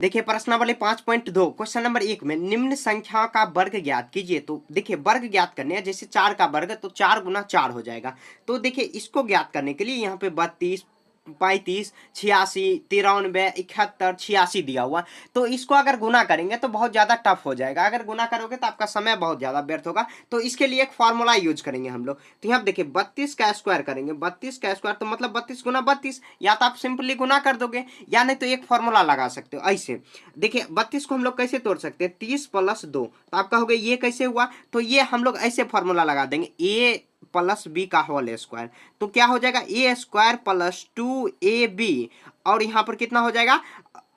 देखिए प्रश्नावली 5.2 question number 1 में निम्न संख्या का वर्ग ज्ञात कीजिए। तो देखिए वर्ग ज्ञात करने हैं, जैसे 4 का वर्ग तो 4 गुना 4 हो जाएगा। तो देखिए इसको ज्ञात करने के लिए यहाँ पे 32, 35, 86, 93, 71, 86 दिया हुआ। तो इसको अगर गुना करेंगे तो बहुत ज्यादा टफ हो जाएगा। अगर गुना करोगे तो आपका समय बहुत ज्यादा व्यर्थ होगा। तो इसके लिए एक फॉर्मूला यूज करेंगे हम लोग। तो यहाँ देखिए 32 का स्क्वायर करेंगे, 32 का स्क्वायर तो मतलब 32 गुना 32, या तो आप सिंपली गुना कर दोगे या नहीं तो एक फॉर्मूला लगा सकते हो ऐसे। देखिए 32 को हम लोग कैसे तोड़ सकते हैं, 30 प्लस 2, तो आपका हो गया ये कैसे हुआ, तो ये हम लोग ऐसे फॉर्मूला लगा देंगे, ए प्लस बी का होल स्क्वायर। तो क्या हो जाएगा, ए स्क्वायर प्लस 2ab, और यहाँ पर कितना हो जाएगा,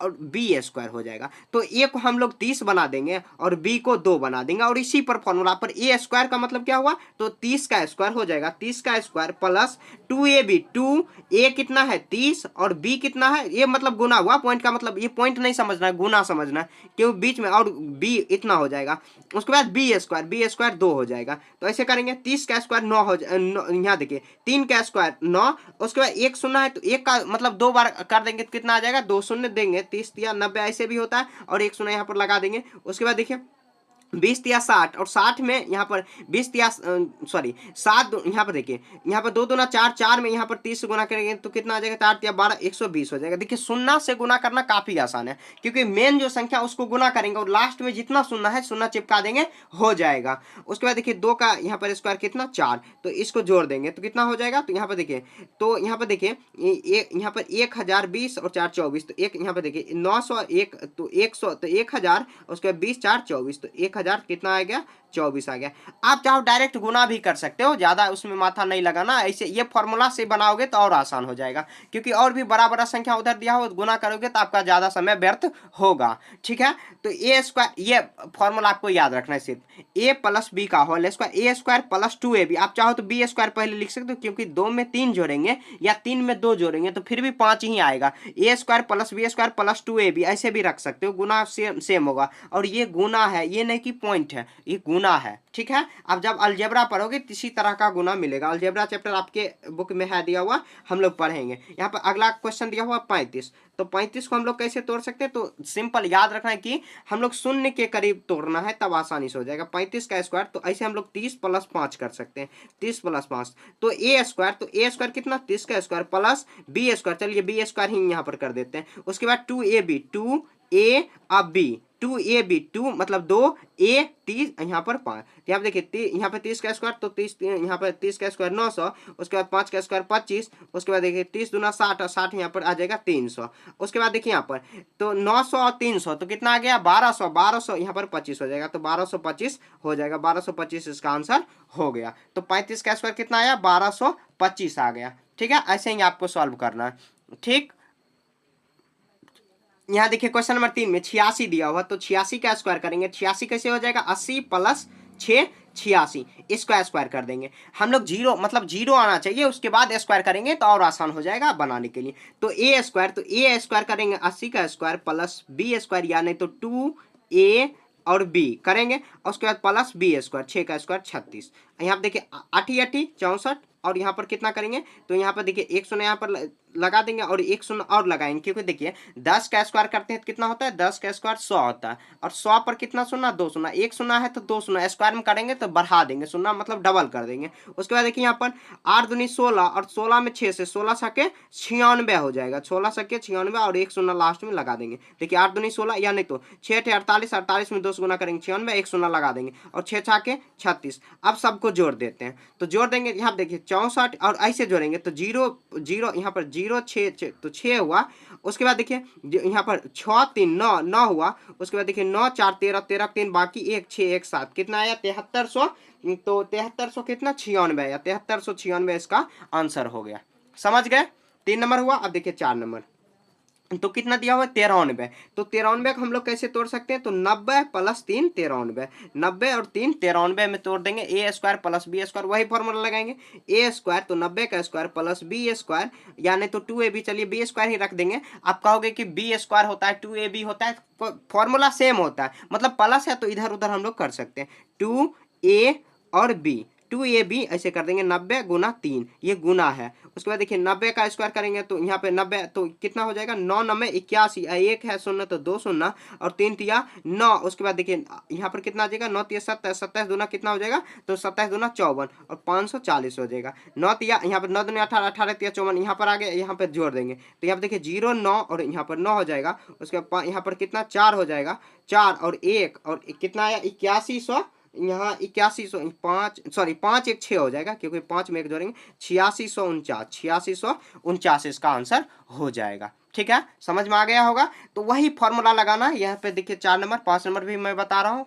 और बी स्क्वायर हो जाएगा। तो ए को हम लोग 30 बना देंगे और बी को 2 बना देंगे, और इसी पर फॉर्मूला पर ए स्क्वायर का मतलब क्या हुआ, तो 30 का स्क्वायर हो जाएगा, 30 का स्क्वायर प्लस 2ab, 2 ए कितना है 30 और बी कितना है, ये मतलब गुना हुआ, पॉइंट का मतलब ये पॉइंट नहीं समझना है, गुना समझना है, क्यों बीच में, और बी इतना हो जाएगा। उसके बाद बी स्क्वायर 2 हो जाएगा। तो ऐसे करेंगे 30 का स्क्वायर 9 हो यहाँ देखिए 3 का स्क्वायर 9, उसके बाद एक शून्य है तो एक का मतलब 2 बार कर देंगे तो कितना आ जाएगा, 2 शून्य देंगे, 30 या 90 ऐसे भी होता है, और एक शून्य यहाँ पर लगा देंगे। उसके बाद देखिए 20 या 60, और 60 में यहाँ पर 20 या सॉरी 7, यहाँ पर देखिए यहाँ पर 2 दूना 4, 4 में यहाँ पर 30 से गुना करेंगे तो कितना आ जाएगा, 8 या 12, 120 हो जाएगा। देखिए शून्य से गुना करना काफी आसान है, क्योंकि मेन जो संख्या उसको गुना करेंगे और लास्ट में जितना शून्य है शून्य चिपका देंगे, हो जाएगा। उसके बाद देखिए 2 का यहाँ पर स्क्वायर कितना 4, तो इसको जोड़ देंगे तो कितना हो जाएगा, तो यहाँ पर देखिए, तो यहाँ पर देखिए यहाँ पर 1020 और 4 24, तो एक यहाँ पर देखिए 901, तो 100, तो 1000, उसके बाद 20 4 24, तो 1000 कितना आ गया, 24 आ गया। आप चाहो डायरेक्ट गुना भी कर सकते हो, ज्यादा उसमें माथा नहीं लगाना, ऐसे ये फॉर्मूला से बनाओगे तो और आसान हो जाएगा, क्योंकि और भी बड़ा बड़ा संख्या उधर दिया हो, गुना करोगे तो आपका ज्यादा समय व्यर्थ होगा। ठीक है, तो ए स्क्वायर, ये फॉर्मूला आपको याद रखना है, सिर्फ ए प्लस बी का होल स्क्वायर, ए स्क्वायर प्लस 2ab, आप चाहो तो बी स्क्वायर पहले लिख सकते हो, क्योंकि 2 में 3 जोड़ेंगे या 3 में 2 जोड़ेंगे तो फिर भी 5 ही आएगा। A square plus B square plus 2ab ऐसे भी रख सकते हो, गुना सेम होगा, और ये गुना है, ये नहीं कि पॉइंट है, ये गुना है। ठीक है, अब जब अलजेब्रा पढ़ोगे इसी तरह का गुना मिलेगा। अलजेब्रा चैप्टर आपके बुक में है दिया हुआ, हम लोग पढ़ेंगे। यहाँ पर अगला क्वेश्चन दिया हुआ 35, तो 35 को हम लोग कैसे तोड़ सकते हैं, तो सिंपल याद रखना है कि हम लोग शून्य के करीब तोड़ना है, तब आसानी से हो जाएगा। 35 का स्क्वायर, तो ऐसे हम लोग 30 प्लस 5 कर सकते हैं, 30 प्लस 5, तो ए स्क्वायर, तो ए स्क्वायर कितना 30 का स्क्वायर प्लस बी स्क्वायर, चलिए बी स्क्वायर ही यहाँ पर कर देते हैं। उसके बाद 2ab, 2a अब b, 2ab 2 मतलब 2a 30, यहाँ पर 5, यहाँ पे देखिए यहाँ पे 30 का स्क्वायर, तो 30 यहाँ पर 30 का स्क्वायर 900, उसके बाद 5 का स्क्वायर 25, उसके बाद देखिए 30 दूना 60, और 60 यहाँ पर आ जाएगा 300। उसके बाद देखिए यहाँ पर तो 900 और 300 तो कितना आ गया 1200, 1200 यहाँ पर 25 हो जाएगा, तो 1225 हो जाएगा, 1225 इसका आंसर हो गया। तो 35 का स्क्वायर कितना आया, 1225 आ गया। ठीक है, ऐसे ही आपको सॉल्व करना है। ठीक, यहाँ देखिए क्वेश्चन नंबर 3 में 86 दिया हुआ, तो 86 का स्क्वायर करेंगे, 86 कैसे हो जाएगा, 80 प्लस 6 86, इसका स्क्वायर कर देंगे। हम लोग जीरो मतलब जीरो आना चाहिए, उसके बाद स्क्वायर करेंगे तो और आसान हो जाएगा बनाने के लिए। तो ए स्क्वायर, तो ए स्क्वायर करेंगे 80 का स्क्वायर प्लस बी स्क्वायर, यानी तो 2a और b करेंगे, और उसके बाद प्लस बी स्क्वायर, 6 का स्क्वायर 36, यहाँ पर देखिए 8 8 64, और यहाँ पर कितना करेंगे, तो यहाँ पर देखिए एक शून्य यहाँ पर लगा देंगे और एक शून्य और लगाएंगे, क्योंकि देखिए 10 का स्क्वायर करते हैं तो कितना होता है, 10 का स्क्वायर 100 होता है, और 100 पर कितना शून्य, 2 शून्य, एक शून्य है तो 2 शून्य, स्क्वायर में करेंगे तो बढ़ा देंगे शून्य, मतलब डबल कर देंगे। उसके बाद देखिए यहाँ पर 8 दूनी 16, और 16 में 6 से 16 सके 96 हो जाएगा, 16 सके 96, और एक शून्य लास्ट में लगा देंगे। देखिए 8 दूनी 16, या नहीं तो 6 48, 48 में 2 से गुना करेंगे 96, एक शून्य लगा देंगे, और 6 6 के 36। अब सबको जोड़ देते हैं, तो जोड़ देंगे यहाँ देखिए 64, और ऐसे जोड़ेंगे तो 0 0 यहाँ पर 0 6 तो 6 हुआ। उसके बाद देखिए यहाँ पर 6 3 9 9 हुआ। उसके बाद देखिए 9 4 13 13 3 बाकी 1 6 1 7, कितना आया 7300, तो 7300 कितना 96 या 7396 इसका आंसर हो गया। समझ गए, 3 नंबर हुआ। अब देखिए 4 नंबर, तो कितना दिया हुआ है 93, तो 93 को हम लोग कैसे तोड़ सकते हैं, तो 90 प्लस 3 93, 90 और 3 93 में तोड़ देंगे। ए स्क्वायर प्लस बी स्क्वायर, वही फॉर्मूला लगाएंगे, ए स्क्वायर तो 90 का स्क्वायर प्लस बी स्क्वायर, यानी तो 2ab, चलिए बी स्क्वायर ही रख देंगे। आप कहोगे कि बी स्क्वायर होता है 2ab होता है, फॉर्मूला सेम होता है, मतलब प्लस है तो इधर उधर हम लोग कर सकते हैं, 2a और b, 2ab ऐसे कर देंगे 90 गुना 3, ये गुना है। उसके बाद देखिए 90 का स्क्वायर करेंगे तो यहाँ पे 90 तो कितना हो जाएगा 9 9 81, एक है शून्य तो 2 शून्य और 3 तिया 9। उसके बाद देखिए यहाँ पर कितना आ जाएगा 9 तिया 27, 27 दूना कितना हो जाएगा तो 27 दूना 54 और 540 हो जाएगा। 9 तिया यहाँ पर 9 दूना 18, 18 तिया 54, यहाँ पर आ गया, यहाँ पर जोड़ देंगे तो यहाँ पर देखिए 0 9 और यहाँ पर 9 हो जाएगा। उसके बाद यहाँ पर कितना 4 हो जाएगा, 4 और 1 और कितना आया 8100, यहाँ 8100 5 सॉरी 5 1 6 हो जाएगा क्योंकि 5 में एक जोड़ेंगे 8649, 8649 इसका आंसर हो जाएगा। ठीक है, समझ में आ गया होगा। तो वही फॉर्मूला लगाना है यहाँ पे। देखिए 4 नंबर 5 नंबर भी मैं बता रहा हूँ।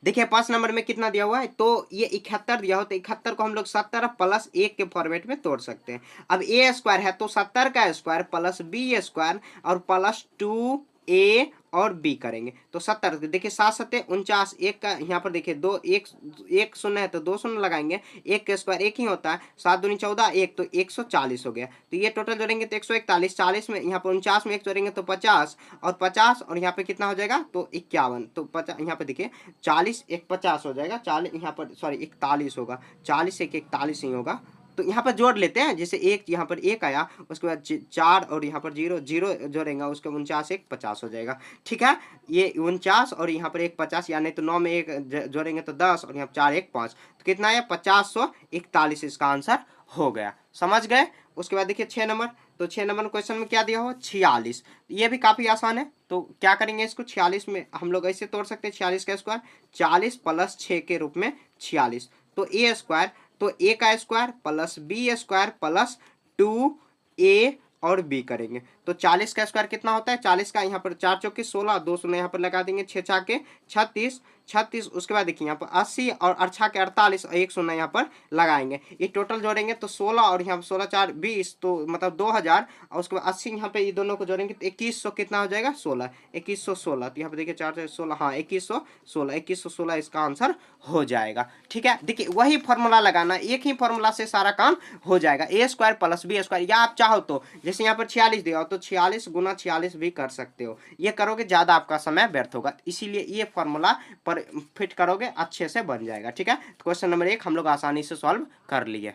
देखिए 5 नंबर में कितना दिया हुआ है तो ये 71 दिया हो तो 71 को हम लोग 70 प्लस 1 के फॉर्मेट में तोड़ सकते हैं। अब ए स्क्वायर है तो 70 का स्क्वायर प्लस बी स्क्वायर और प्लस 2a और b करेंगे तो 70। देखिए 7 7 49, एक का यहाँ पर देखिए 2 1 शून्य है तो 2 शून्य लगाएंगे, एक का स्क्वायर एक ही होता है, 7 दूनी 14 1 तो 140 हो गया। तो ये टोटल जोड़ेंगे तो 141, 40 में यहाँ पर 49 में एक जोड़ेंगे तो 50 और 50 और यहाँ पे कितना हो जाएगा तो 51। तो 50 यहाँ पे देखिए 40 1 50 हो जाएगा, 40 यहाँ पर सॉरी 41 होगा, 40 1 41 ही होगा। तो यहाँ पर जोड़ लेते हैं, जैसे एक यहाँ पर एक आया उसके बाद 4 और यहाँ पर 0 0 जोड़ेंगे उसके 49 1 50 हो जाएगा। ठीक है, ये 49 और यहाँ पर 1 50, यानी तो 9 में एक जोड़ेंगे तो 10 और यहाँ पर 4 1 5, तो कितना है 5041 इसका आंसर हो गया। समझ गए। उसके बाद देखिए 6 नंबर, तो 6 नंबर क्वेश्चन में क्या दिया हो 46, ये भी काफी आसान है। तो क्या करेंगे इसको 46 में हम लोग ऐसे तोड़ सकते हैं, 46 का स्क्वायर 40 प्लस 6 के रूप में 46, तो ए स्क्वायर तो ए का square plus B square plus 2a और b करेंगे तो 40 का स्क्वायर कितना होता है 40 का, यहाँ पर 4 चौके 16, 2 शून्य यहाँ पर लगा देंगे, 6 छाके 36 36। उसके बाद देखिए यहाँ पर 80 और 8 छाके 48 और 1 शून्य यहाँ पर लगाएंगे, ये टोटल जोड़ेंगे तो 16 और यहाँ पर 16 4 20 तो मतलब 2000 और उसके बाद 80 यहाँ पे ये दोनों को जोड़ेंगे तो 2100 कितना हो जाएगा 16 2116। तो यहाँ पे देखिए 4 से 16 हाँ 2116 इसका आंसर हो जाएगा। ठीक है, देखिए वही फॉर्मूला लगाना, एक ही फॉर्मूला से सारा काम हो जाएगा, ए स्क्वायर प्लस बी स्क्वायर, या आप चाहो तो जैसे यहाँ पर 46 दिया हो तो 46 गुना 46 भी कर सकते हो, ये करोगे ज्यादा आपका समय व्यर्थ होगा, इसीलिए ये फॉर्मूला पर फिट करोगे अच्छे से बन जाएगा। ठीक है, क्वेश्चन नंबर 1 हम लोग आसानी से सॉल्व कर लिए।